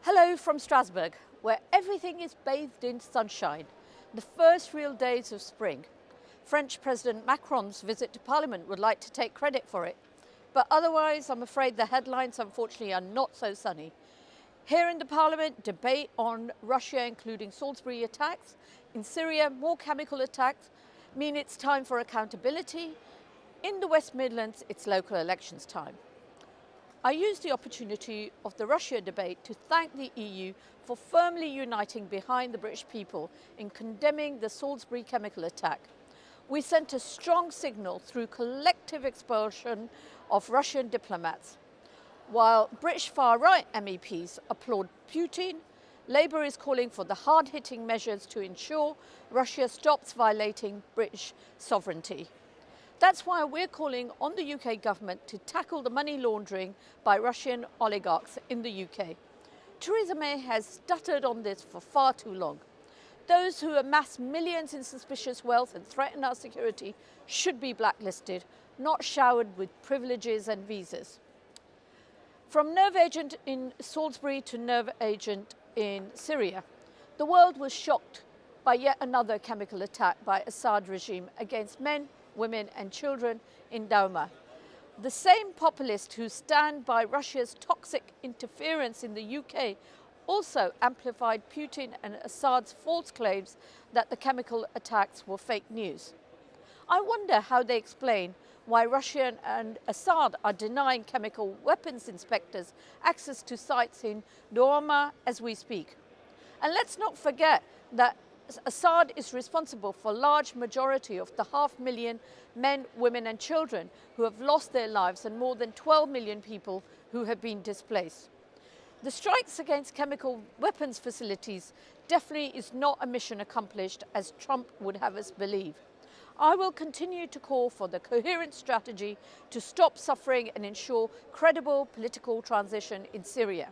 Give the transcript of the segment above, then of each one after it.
Hello from Strasbourg, where everything is bathed in sunshine. The first real days of spring. French President Macron's visit to Parliament would like to take credit for it. But otherwise, I'm afraid the headlines, unfortunately, are not so sunny. Here in the Parliament, debate on Russia, including Salisbury attacks. In Syria, more chemical attacks mean it's time for accountability. In the West Midlands, it's local elections time. I used the opportunity of the Russia debate to thank the EU for firmly uniting behind the British people in condemning the Salisbury chemical attack. We sent a strong signal through collective expulsion of Russian diplomats. While British far-right MEPs applaud Putin, Labour is calling for the hard-hitting measures to ensure Russia stops violating British sovereignty. That's why we're calling on the UK government to tackle the money laundering by Russian oligarchs in the UK. Theresa May has stuttered on this for far too long. Those who amass millions in suspicious wealth and threaten our security should be blacklisted, not showered with privileges and visas. From nerve agent in Salisbury to nerve agent in Syria, the world was shocked by yet another chemical attack by Assad regime against men, women and children in Douma. The same populists who stand by Russia's toxic interference in the UK also amplified Putin and Assad's false claims that the chemical attacks were fake news. I wonder how they explain why Russia and Assad are denying chemical weapons inspectors access to sites in Douma as we speak. And let's not forget that Assad is responsible for a large majority of the 500,000 men, women and children who have lost their lives and more than 12 million people who have been displaced. The strikes against chemical weapons facilities definitely is not a mission accomplished as Trump would have us believe. I will continue to call for the coherent strategy to stop suffering and ensure credible political transition in Syria.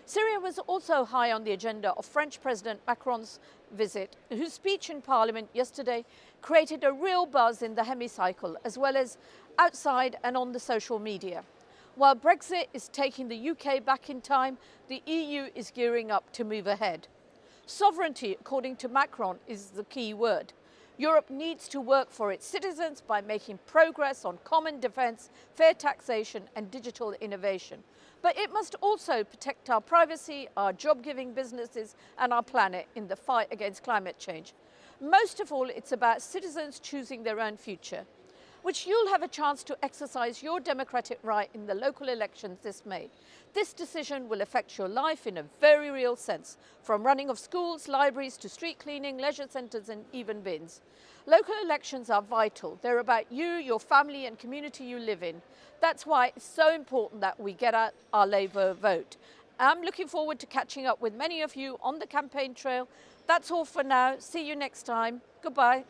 Syria was also high on the agenda of French President Macron's visit, whose speech in Parliament yesterday created a real buzz in the hemicycle, as well as outside and on the social media. While Brexit is taking the UK back in time, the EU is gearing up to move ahead. Sovereignty, according to Macron, is the key word. Europe needs to work for its citizens by making progress on common defence, fair taxation and digital innovation. But it must also protect our privacy, our job-giving businesses and our planet in the fight against climate change. Most of all, it's about citizens choosing their own future, which you'll have a chance to exercise your democratic right in the local elections this May. This decision will affect your life in a very real sense, from running of schools, libraries to street cleaning, leisure centres and even bins. Local elections are vital. They're about you, your family and community you live in. That's why it's so important that we get out our Labour vote. I'm looking forward to catching up with many of you on the campaign trail. That's all for now. See you next time. Goodbye.